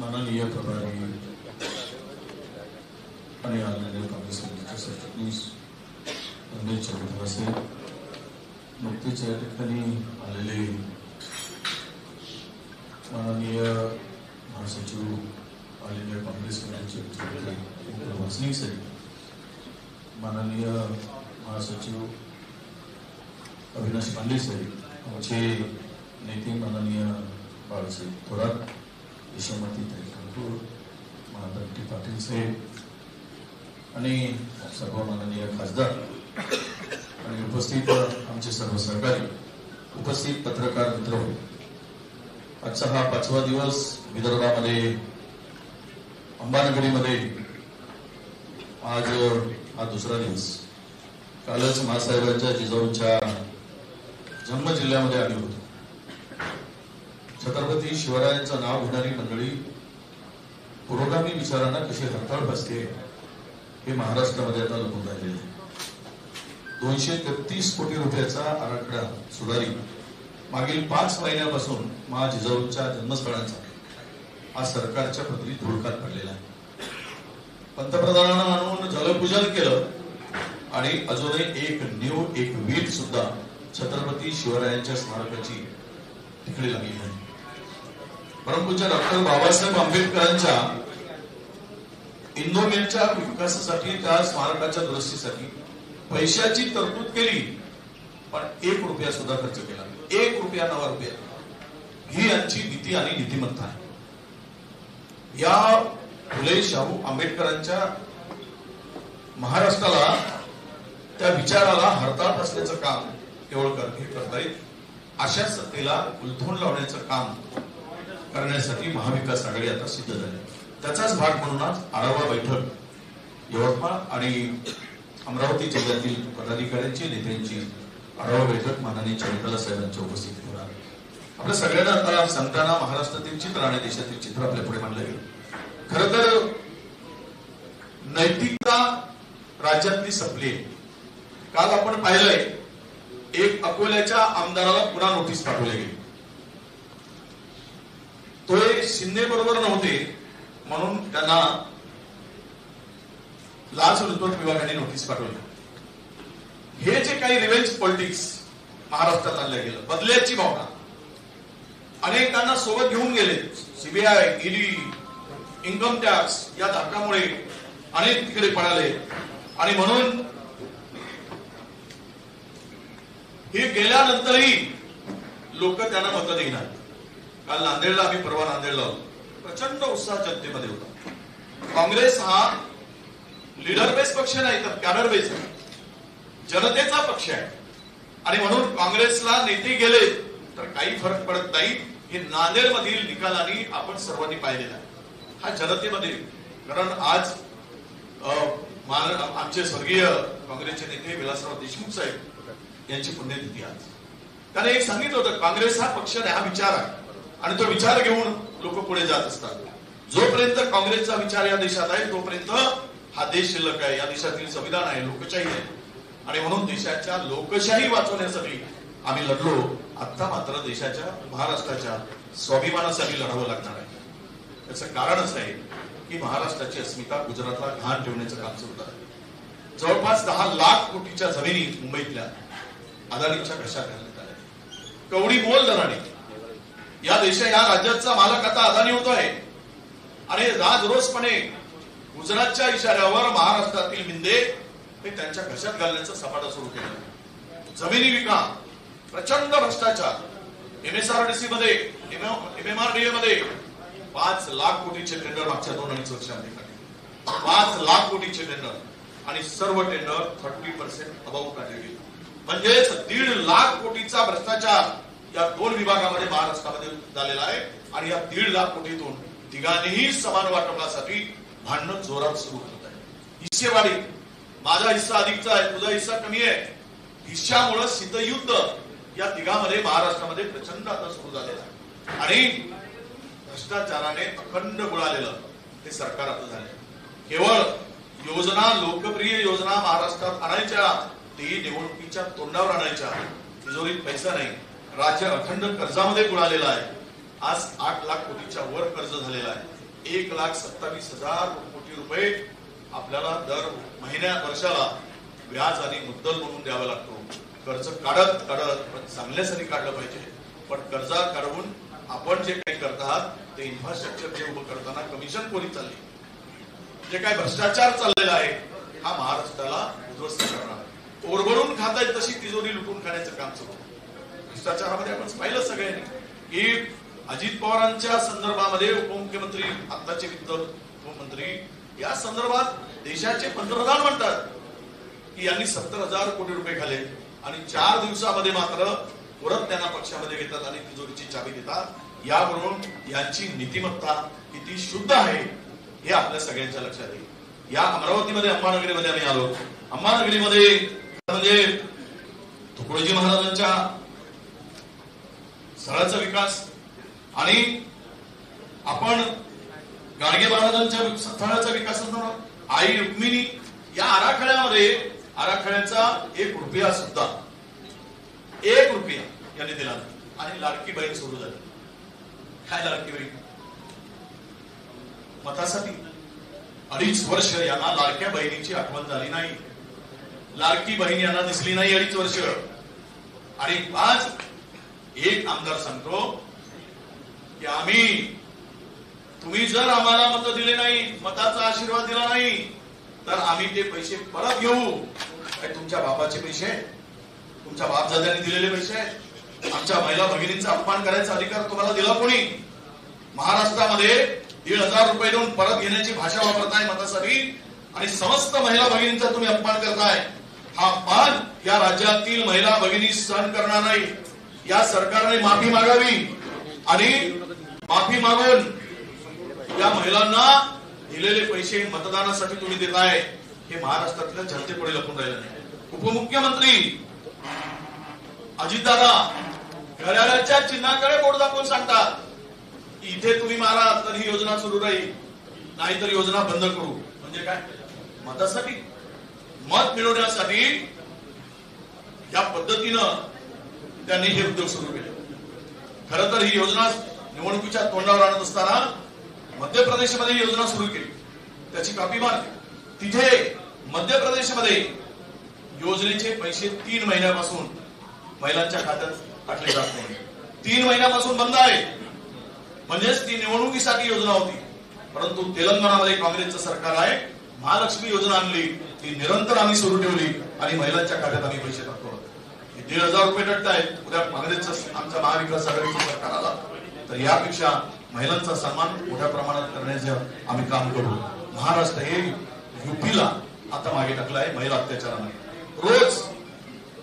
माननीय प्रभारी आणि आदरणीय काँग्रेस समितीचे सरचिटणीस रमेश चव्हाण नुकतेच या ठिकाणी आलेले माननीय महासचिव ऑल इंडिया काँग्रेस समितीचे वासनिक साहेब, माननीय महासचिव अविनाश पांडे साहेब, आमचे नेते माननीय बाळासाहेब थोरात, यशोमती ठाकूर, महादत्ती पाटील साहेब आणि सर्व माननीय खासदार आणि उपस्थित आमचे सर्व सहकारी, उपस्थित पत्रकार मित्र, आजचा हा 5वा दिवस विदर्भामध्ये अंबानगरीमध्ये, आज हा दुसरा दिवस. कालच महासाहेबांच्या जिजाऊंच्या जन्म जिल्ह्यामध्ये आली होती. छत्रपती शिवरायांचं नाव घेणारी मंडळी पुरोगामी विचारांना कशी हरताळ बसते हे महाराष्ट्रामध्ये आता लपून राहिलेले आहे. 233 कोटी रुपयाचा आराखडा सुधारित मागील 5 महिन्यापासून महा जिजाऊंच्या जन्मस्थळांचा आज सरकारच्या पदरी धुळकात पडलेला आहे. पंतप्रधानांना आणून जलपूजन केलं आणि अजूनही एक वीट सुद्धा छत्रपती शिवरायांच्या स्मारकाची तिकडे लागली नाही. परमपूज्य डॉक्टर बाबासाहेब आंबेडकरांच्या इंदोमेरच्या विकासासाठी, त्या स्मारकाच्या दुरुस्तीसाठी पैशाची तरतूद केली, पण 1 रुपया सुद्धा खर्च केला. 1 रुपया, नवा रुपया. ही यांची नीती आणि नीतिमत्ता आहे. या फुले शाहू आंबेडकरांच्या महाराष्ट्राला, त्या विचाराला हरताळ बसण्याचं काम केवळ करतायत. अशा सत्तेला उलथून लावण्याचं काम करण्यासाठी महाविकास आघाडी आता सिद्ध झाली. त्याचाच भाग म्हणूनच आढावा बैठक यवतमाळ आणि अमरावती जिल्ह्यातील पदाधिकाऱ्यांची, नेत्यांची आढावा बैठक माननीय चव्हाण साहेबांच्या उपस्थितीत होणार. आपल्या सगळ्यांना आता सांगताना महाराष्ट्रातील चित्र आणि देशातील चित्र आपल्या पुढे मांडलं गेलं. खरं तर नैतिकता राज्यातली संपली. काल आपण पाहिलंय, एक अकोल्याच्या आमदाराला पुन्हा नोटीस पाठवली गेली. तो शिंदे बरोबर नव्हते म्हणून त्यांना लाचलुचपत विभागाने नोटीस पाठवली. हे जे काही रिव्हेंज पॉलिटिक्स महाराष्ट्रात आणलं गेलं, बदल्याची भावना, अनेकांना सोबत घेऊन गेले. सीबीआय, ईडी, इन्कम टॅक्स या धाकामुळे अनेक तिकडे पळाले आणि म्हणून हे गेल्यानंतरही लोक त्यांना मत देणार. काल नांदेडला, आम्ही परवा नांदेडला होतो, प्रचंड उत्साह जनतेमध्ये होता. काँग्रेस हा लीडर बेस पक्ष नाही तर कॅडर बेस आहे, जनतेचा पक्ष आहे आणि म्हणून काँग्रेसला नेते गेले तर काही फरक पडत नाही. हे नांदेड मधील निकालांनी आपण सर्वांनी पाहिलेला आहे. हा जनतेमध्ये, कारण आज आमचे स्वर्गीय काँग्रेसचे नेते विलासराव देशमुख साहेब यांची पुण्यतिथी आज. त्याने एक सांगितलं होतं, काँग्रेस हा पक्ष नाही, हा विचार आहे आणि तो विचार घेऊन लोक पुढे जात असतात. जोपर्यंत काँग्रेसचा विचार या देशात आहे तोपर्यंत हा देश शिल्लक आहे. या देशातील संविधान आहे, लोकशाही आहे आणि म्हणून देशाच्या लोकशाही वाचवण्यासाठी आम्ही लढलो. आता मात्र देशाच्या, महाराष्ट्राच्या स्वाभिमानासाठी लढावं लागणार आहे. त्याचं कारणच आहे की महाराष्ट्राची अस्मिता गुजरातला घाण ठेवण्याचं काम सुरू आहे. जवळपास 10 लाख कोटीच्या जमिनी मुंबईतल्या अदानीच्या घशात घालण्यात आल्या. कवडी मोल दराने या राज्याचा मालक आता अदानी होतो आहे आणि राजरोसपणे गुजरातच्या इशाऱ्यावर महाराष्ट्रातील मिंदे हे त्यांच्या घशात घालण्याचा सपाटा सुरू केला. जमिनी विका, प्रचंड भ्रष्टाचार, MSRDC मध्ये, MMRDA मध्ये 5 लाख कोटीचे टेंडर मागच्या 2-2.5 वर्षांमध्ये काढले. 5 लाख कोटीचे टेंडर आणि सर्व टेंडर 30% अबाऊ काढले गेले. म्हणजेच 1.5 लाख कोटीचा भ्रष्टाचार या 2 विभागामध्ये महाराष्ट्रामध्ये झालेला आहे आणि या 1.5 लाख कोटीतून तिघांनीही समान वाटपासाठी भांडण जोरात सुरू होत आहे. हिस्सेवाडी, माझा हिस्सा अधिकचा आहे, तुझा हिस्सा कमी आहे, हिस्सामुळे शीतयुद्ध या तिघांमध्ये महाराष्ट्रामध्ये प्रचंड आता सुरू झालेला आहे आणि भ्रष्टाचाराने अखंड बुडालेलं हे सरकार आता झाले. केवळ योजना, लोकप्रिय योजना महाराष्ट्रात आणायच्या, तेही निवडणुकीच्या तोंडावर आणायच्या. तिजोरीत पैसा नाही, राज्य अखंड कर्जामध्ये बुडालेला आहे आज 8 लाख कोटीच्या वर कर्ज झालेला आहे। 1,27,000 कोटी रुपये आपल्याला दर वर्षाला व्याज आणि मुद्दल म्हणून द्यावा लागतो। कर्ज काढत पण चांगल्यासाठी काढलं पाहिजे, पण कर्ज काढून आपण जे काही करत आहात ते इन्फ्रास्ट्रक्चर जे उभं करताना कमिशन कोणी चालली, जे काय भ्रष्टाचार चाललेला आहे हा महाराष्ट्राला उद्ध्वस्त करणार। ओरबडून खातायत तशी तिजोरी लुटून खाण्याचं काम सुरू। भ्रष्टाचारामध्ये आपण पाहिलं सगळ्यांनी की अजित पवारांच्या संदर्भामध्ये उपमुख्यमंत्री आताचे वित्त उपमंत्री या संदर्भात देशाचे पंतप्रधान म्हणतात की यांनी 70,000 कोटी रुपये खाल्ले आणि 4 दिवसामध्ये मात्र परत त्यांना पक्षामध्ये घेतात आणि तिजोरीची चाबी देतात। यावरून यांची नीतिमत्ता किती शुद्ध आहे हे आपल्या सगळ्यांच्या लक्षात येईल। या अमरावतीमध्ये अंबानगरीमध्ये आम्ही आलो। अंबानगरीमध्ये म्हणजे तुकडोजी महाराजांच्या स्थळाचा विकास आणि आपण गाडगे महाराजांच्या स्थळाचा विकास, आई रुक्मिणी या आराखड्याचा 1 रुपया सुद्धा 1 रुपया यांनी दिला आणि लाडकी बहीण सुरू झाली। काय लाडकी बहीण? मतासाठी 2.5 वर्ष यांना लाडक्या बहिणीची आठवण झाली नाही, लाडकी बहीण यांना दिसली नाही 2.5 वर्ष। आणि आज एक आमदार सांगतो की तुम्ही जर आम्हाला मत दिले नाही, मताचा आशीर्वाद दिला नाही तर आम्ही ते पैसे परत घेऊ। तुमच्या बापाचे पैसे, तुमच्या बापदादांनी दिलेले पैसे, आमच्या महिला भगिनींचा अपमान करायचा अधिकार तुम्हाला दिला कोणी? महाराष्ट्रामध्ये 1,500 रुपये देऊन परत घेण्याची भाषा वापरताय मतासाठी आणि समस्त महिला भगिनींचा तुम्ही अपमान करताय। हा अपमान या राज्यातील महिला भगिनी सहन करणार नाही। या सरकारने माफी मागावी आणि माफी मागून या महिलांना दिलेले पैसे मतदानासाठी तुम्ही देताय हे महाराष्ट्रातल्या जनतेपुढे लपून राहिलं नाही। उपमुख्यमंत्री अजितदादा घड्याळाच्या चिन्हाकडे बोट दाखवून सांगतात की इथे तुम्ही मारा तर ही योजना सुरू राहील, नाहीतर योजना बंद करू। म्हणजे काय? मतासाठी, मत मिळवण्यासाठी या पद्धतीनं त्यांनी हे उद्योग सुरू केले। खरं तर ही योजना निवडणुकीच्या तोंडावर आणत असताना मध्य प्रदेशमध्ये योजना सुरू केली, त्याची कॉपी मारली। तिथे मध्य प्रदेशमध्ये योजनेचे पैसे 3 महिन्यापासून महिलांच्या खात्यात टाकले जात नाही, 3 महिन्यापासून बंद आहे। म्हणजेच ती निवडणुकीसाठी योजना होती, परंतु तेलंगणामध्ये काँग्रेसचं सरकार आहे, महालक्ष्मी योजना आणली, ती निरंतर आम्ही सुरू ठेवली आणि महिलांच्या खात्यात आम्ही पैसे टाकतो। 1,500 रुपये टाकतायत, उद्या काँग्रेसचं आमच्या महाविकास आघाडीचं सरकार आला तर यापेक्षा महिलांचा सन्मान मोठ्या प्रमाणात करण्याचं आम्ही काम करू। महाराष्ट्र हे युपीला आता मागे टाकलाय महिला अत्याचाराने। रोज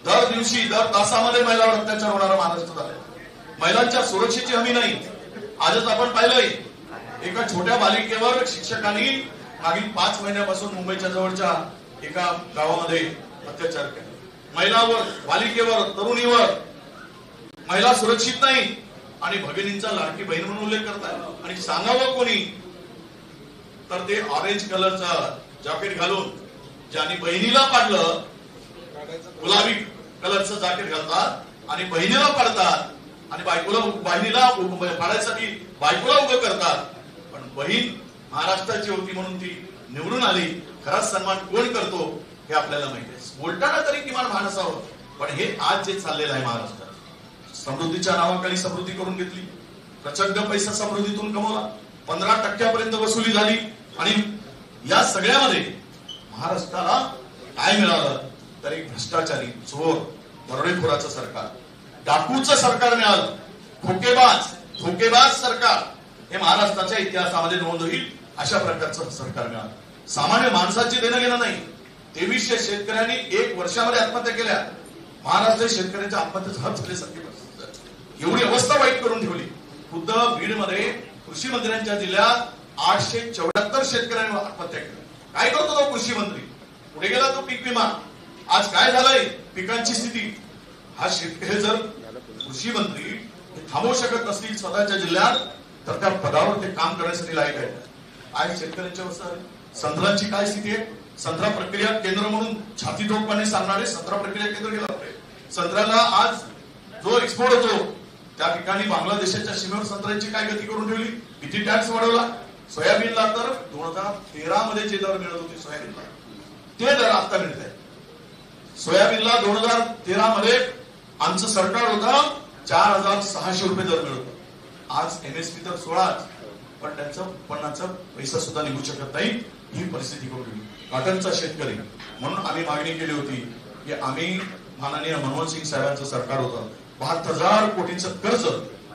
दर दिवशी दर तासामध्ये महिलांवर अत्याचार होणारा महाराष्ट्र झालाय। महिलांच्या सुरक्षेची हमी नाही। आजच आपण पाहिलंय एका छोट्या बालिकेवर शिक्षकांनी मागील 5 महिन्यापासून मुंबईच्या जवळच्या एका गावामध्ये अत्याचार केला। महिलावर, बालिकेवर, तरुणीवर महिला सुरक्षित नाही आणि भगिनींचा लाडकी बहीण म्हणून उल्लेख करतात आणि सांगावं कोणी तर ते ऑरेंज कलरचा जॅकेट घालून ज्यांनी बहिणीला पाडलं गुलाबी कलरचं जॅकेट घालतात आणि बहिणीला पाडतात आणि बहिणीला पाडायसाठी बायकोला उभं करतात। पण बहीण महाराष्ट्राची होती म्हणून ती निवडून आली, खरा सन्मान कोण करतो हे आपल्याला माहिती आहे। बोलताना तरी किमान भान असावं। पण हे आज जे चाललेलं आहे महाराष्ट्रात, समृद्धीच्या नावाखाली समृद्धी करून घेतली, प्रचंड पैसा समृद्धीतून कमवला, 15% वसुली झाली आणि या सगळ्यामध्ये महाराष्ट्राला काय मिळालं तर एक भ्रष्टाचारी, चोर, दरोडेखोराचं सरकार, डाकूचं सरकार मिळालं। खोकेबाज सरकार हे महाराष्ट्राच्या इतिहासामध्ये नोंद होईल अशा प्रकारचं सरकार मिळालं। सामान्य माणसाची देणं घेणं नाही। 2300 शेतकऱ्यांनी 1 वर्षामध्ये आत्महत्या केल्या। महाराष्ट्र शेतकऱ्यांच्या आत्महत्येचा हद झाल्यासारखी एवढी अवस्था वाईट करून ठेवली। खुद्द बीडमध्ये कृषी मंत्र्यांच्या जिल्ह्यात 874 शेतकऱ्यांनी आत्महत्या केली। काय करतो तो कृषी मंत्री? पुढे गेला तो पीक विमा। आज काय झालंय पिकांची स्थिती? हे जर कृषी मंत्री थांबवू शकत नसतील स्वतःच्या जिल्ह्यात तर त्या पदावर ते काम करण्यासाठी लायक आहे। आज शेतकऱ्यांच्या अवस्था, संत्र्यांची काय स्थिती आहे? संत्रा प्रक्रिया केंद्र म्हणून छाती ठोकपणे सांगणारे संत्रा प्रक्रिया केंद्र गेला। संत्र्याला आज जो एक्सपोर्ट होतो त्या ठिकाणी बांगलादेशाच्या सीमेवर संत्र्याची काय गती करून ठेवली, किती टॅक्स वाढवला. सोयाबीनला तर 2013 मध्ये जे दर मिळत होते सोयाबीनला ते दर आता मिळत आहे. सोयाबीनला 2013 मध्ये आमचं सरकार होतं 4600 रुपये दर मिळत होता. आज MSP तर 16, पण त्यांचं उत्पन्नाचा पैसा सुद्धा निघू शकत नाही, ही परिस्थिती करून कॉटनचा शेतकरी. म्हणून आम्ही मागणी केली होती की आम्ही माननीय मनमोहन सिंग साहेबांचं सरकार होतं, 72,000 कोटीचं कर्ज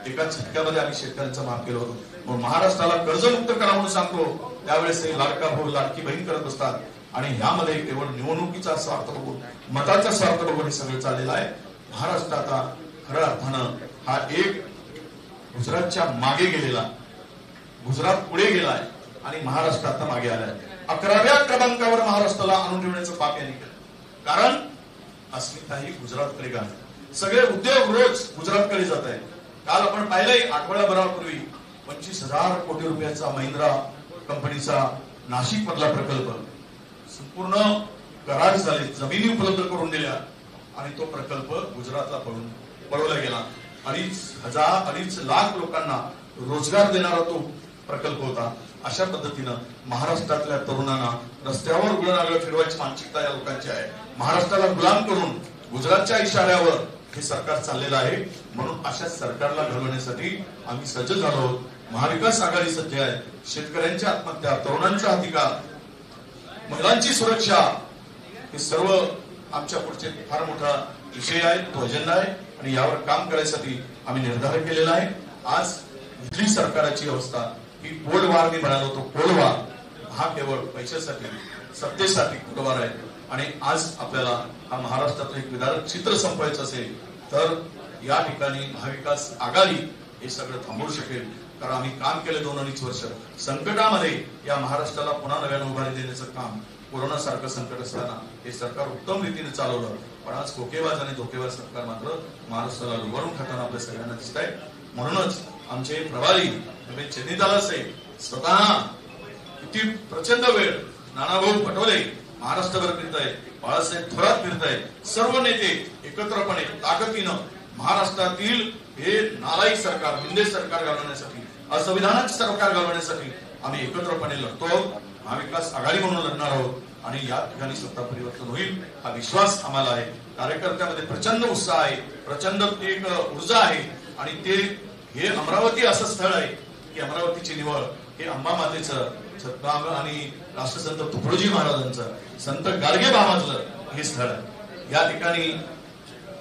एका झटक्यामध्ये आम्ही शेतकऱ्यांचं माफ केलं होतं. मग महाराष्ट्राला कर्जमुक्त करा म्हणून सांगतो, त्यावेळेस लाडका भाऊ लाडकी बहीण करत असतात आणि ह्यामध्ये केवळ निवडणुकीचा स्वार्थ बघून, मताचा स्वार्थ बघून हे सगळं चाललेलं आहे. महाराष्ट्र आता खऱ्या अर्थानं हा एक गुजरातच्या मागे गेलेला, गुजरात पुढे गेलाय आणि महाराष्ट्र आता मागे आलाय. 11व्या क्रमांकावर महाराष्ट्राला आणून ठेवण्याचं पाप यांनी केलं. कारण अस्मिता ही गुजरातकडे गाणे, सगळे उद्योग रोज गुजरातकडे जात आहे. काल आपण पाहिलंय, आठवड्याभरापूर्वी 25,000 कोटी रुपयाचा महिंद्रा कंपनीचा नाशिक मधला प्रकल्प संपूर्ण करार झाले, जमिनी उपलब्ध करून दिल्या आणि तो प्रकल्प गुजरातला पळवला गेला. 2.5 लाख लोकांना रोजगार देणारा तो प्रकल्प होता. अशा पद्धतीनं महाराष्ट्रातल्या तरुणांना रस्त्यावर गुलाम फिरवायची मानसिकता या लोकांची आहे. महाराष्ट्राला गुलाम करून गुजरातच्या इशाऱ्यावर हे सरकार चाललेलं आहे. म्हणून अशा सरकारला घडवण्यासाठी आम्ही सज्ज झालो आहोत. महाविकास आघाडी सज्ज आहे. शेतकऱ्यांच्या आत्महत्या, तरुणांचा अधिकार, महिलांची सुरक्षा, हे सर्व आमच्या पुढचे फार मोठा विषय आहे, तो अजेंडा आहे आणि यावर काम करायसाठी आम्ही निर्धार केलेला आहे. आज इथली सरकारची अवस्था ही कोल्ड वॉर मी म्हणालो होतो, कोल्ड वॉर हा केवळ पैशासाठी, सत्तेसाठी कोल्ड वॉर आहे. आणि आज आपल्याला हा महाराष्ट्रातलं एक विदारक चित्र संपवायचं असेल तर या ठिकाणी महाविकास आघाडी हे सगळं थांबवू शकेल. कारण आम्ही काम केले 2-2.5 वर्ष संकटामध्ये या महाराष्ट्राला पुन्हा नव्यानं उभारी देण्याचं काम, कोरोना सारखं संकट असताना हे सरकार उत्तम रीतीने चालवलं. पण आज खोकेबाज आणि धोकेबाज सरकार मात्र महाराष्ट्राला लुबाडून खाताना आपल्या सगळ्यांना दिसत आहे. म्हणूनच आमचे प्रभारी चेन्नीताला साहेब स्वतः किती प्रचंड वेळ नानाभाऊ पटोले महाराष्ट्रभर फिरताय, बाळासाहेब थोरात फिरताय, सर्व नेते एकत्रपणे ताकदीनं महाराष्ट्रातील हे नालायक सरकार, हिंदे सरकार घालवण्यासाठी, असंविधानिक सरकार घालवण्यासाठी आम्ही एकत्रपणे लढतो. महाविकास आघाडी म्हणून लढणार आहोत आणि या ठिकाणी सत्ता परिवर्तन होईल हा विश्वास आम्हाला आहे. कार्यकर्त्यामध्ये प्रचंड उत्साह आहे, प्रचंड एक ऊर्जा आहे आणि ते हे अमरावती असं स्थळ आहे की अमरावतीची निवड हे अंबा मातेचं आणि राष्ट्रसंत तुकडोजी महाराजांचं, संत गाडगे बाबांचं हे स्थळ आहे. या ठिकाणी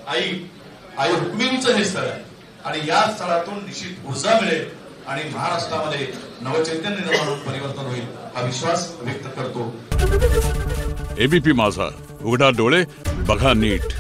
आई रुक्मिणीचं हे स्थळ आहे आणि या स्थळातून निश्चित ऊर्जा मिळेल आणि महाराष्ट्रामध्ये नवचैतन्य निर्माण होऊन परिवर्तन होईल हा विश्वास व्यक्त करतो. एबीपी माझा, उघडा डोळे बघा नीट.